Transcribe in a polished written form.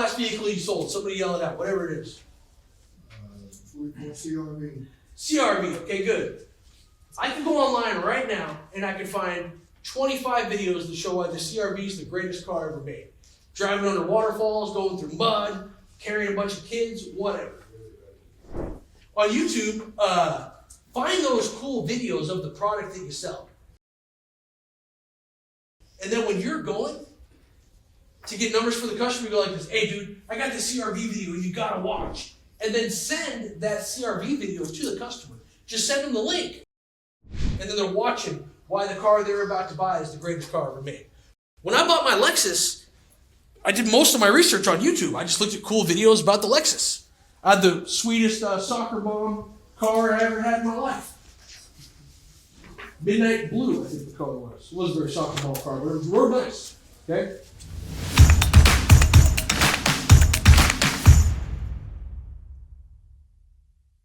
last vehicle you sold? Somebody yell it out, whatever it is. CRV. CRV, okay, good. I can go online right now and I can find 25 videos that show why the CRV is the greatest car ever made. Driving under waterfalls, going through mud, carrying a bunch of kids, whatever. On YouTube, find those cool videos of the product that you sell. And then when you're going to get numbers for the customer, you go like this, hey dude, I got this CRV video you gotta watch. And then send that CRV video to the customer. Just send them the link. And then they're watching why the car they're about to buy is the greatest car ever made. When I bought my Lexus, I did most of my research on YouTube. I just looked at cool videos about the Lexus. I had the sweetest soccer mom car I ever had in my life. Midnight Blue, I think the color was. It wasn't a very soccer mom car, but it was real nice. Okay?